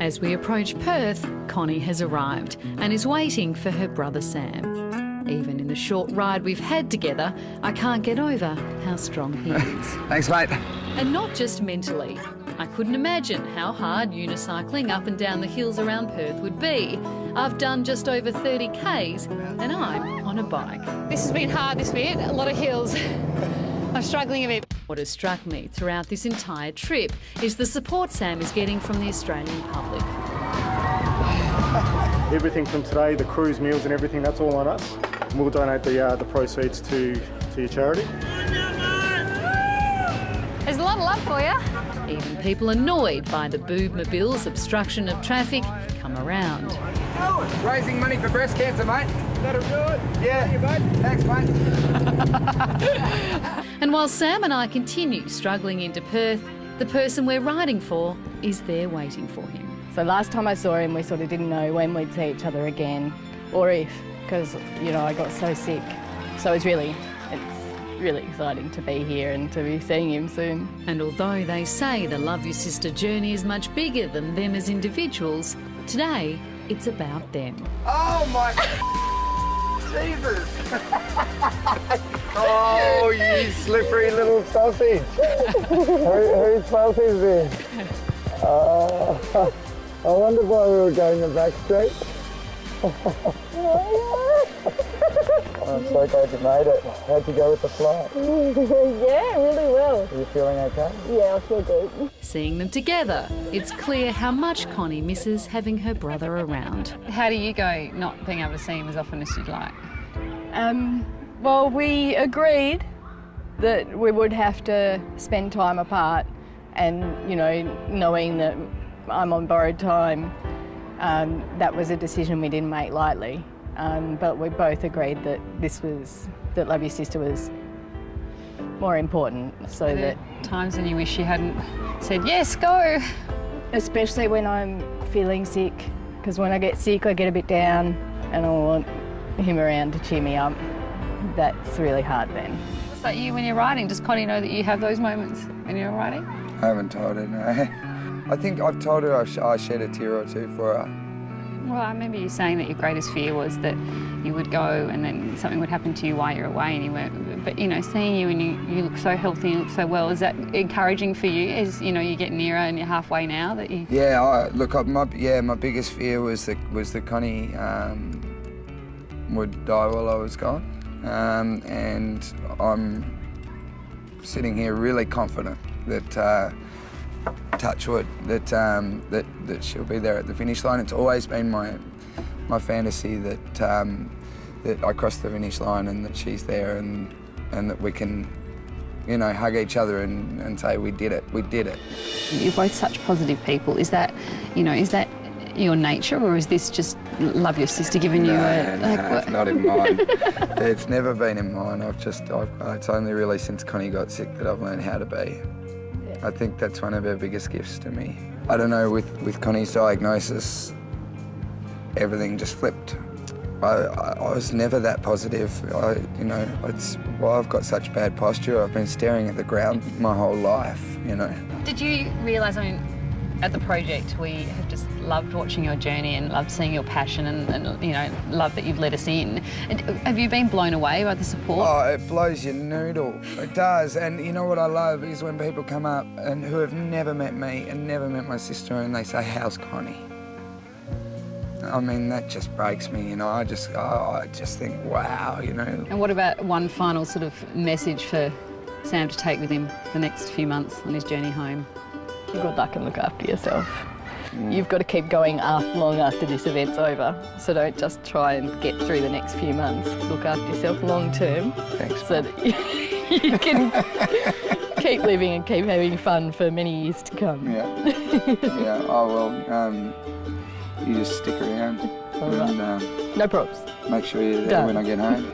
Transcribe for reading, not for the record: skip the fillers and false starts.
As we approach Perth, Connie has arrived and is waiting for her brother Sam. Even in the short ride we've had together, I can't get over how strong he is. Thanks, mate. And not just mentally. I couldn't imagine how hard unicycling up and down the hills around Perth would be. I've done just over 30 Ks and I'm on a bike. This has been hard this bit, a lot of hills. I'm struggling a bit. What has struck me throughout this entire trip is the support Sam is getting from the Australian public. Everything from today, the cruise meals and everything, that's all on us. And we'll donate the proceeds to your charity. There's a lot of love for you. Even people annoyed by the boobmobile's obstruction of traffic come around. Raising money for breast cancer, mate. That'll do it. Yeah. Thank you, mate. Thanks, mate. And while Sam and I continue struggling into Perth, the person we're riding for is there waiting for him. So last time I saw him, we sort of didn't know when we'd see each other again, or if, because, you know, I got so sick. So it's really exciting to be here and to be seeing him soon. And although they say the Love Your Sister journey is much bigger than them as individuals, today it's about them. Oh, my... Jesus! Oh, you slippery little sausage. Whose fault is this? I wonder why we were going the back street. I'm so glad you made it. How'd you go with the flight? Yeah, really well. Are you feeling okay? Yeah, I feel good. Seeing them together, it's clear how much Connie misses having her brother around. How do you go not being able to see him as often as you'd like? Well, we agreed that we would have to spend time apart and, you know, knowing that I'm on borrowed time, that was a decision we didn't make lightly. But we both agreed that that Love Your Sister was more important, so that... Times when you wish you hadn't said, yes, go. Especially when I'm feeling sick, because when I get sick I get a bit down and I want him around to cheer me up. That's really hard then. What's that you when you're riding? Does Connie know that you have those moments when you're riding? I haven't told her, no. I think I've told her I shed a tear or two for her. Well, I remember you saying that your greatest fear was that you would go and then something would happen to you while you're away and you weren't... But, you know, seeing you and you look so healthy and you look so well, is that encouraging for you as, you know, you get nearer and you're halfway now that you... Yeah, my biggest fear was that Connie would die while I was gone. And I'm sitting here really confident that... touch wood, that she'll be there at the finish line. It's always been my fantasy that I cross the finish line and that she's there and that we can, you know, hug each other and say we did it. You're both such positive people. Is that, you know, is that your nature, or is this just Love Your Sister giving you a... No, it's not in mine. It's never been in mine. It's only really since Connie got sick that I've learned how to be. I think that's one of her biggest gifts to me. I don't know, with Connie's diagnosis, everything just flipped. I was never that positive. You know, it's why I've got such bad posture. I've been staring at the ground my whole life, you know. Did you realise, I mean, at the project, we have just loved watching your journey and loved seeing your passion and you know, love that you've let us in. And have you been blown away by the support? Oh, it blows your noodle. It does. And you know what I love is when people come up and who have never met me and never met my sister and they say, how's Connie? I mean, that just breaks me, you know. I just think, wow, you know. And what about one final sort of message for Sam to take with him the next few months on his journey home? Good luck and look after yourself. You've got to keep going long after this event's over, so don't just try and get through the next few months. Look after yourself long term. Thanks. So that you can keep living and keep having fun for many years to come. Yeah. Yeah, I will. You just stick around. All right. And, no props. Make sure you're there when I get home.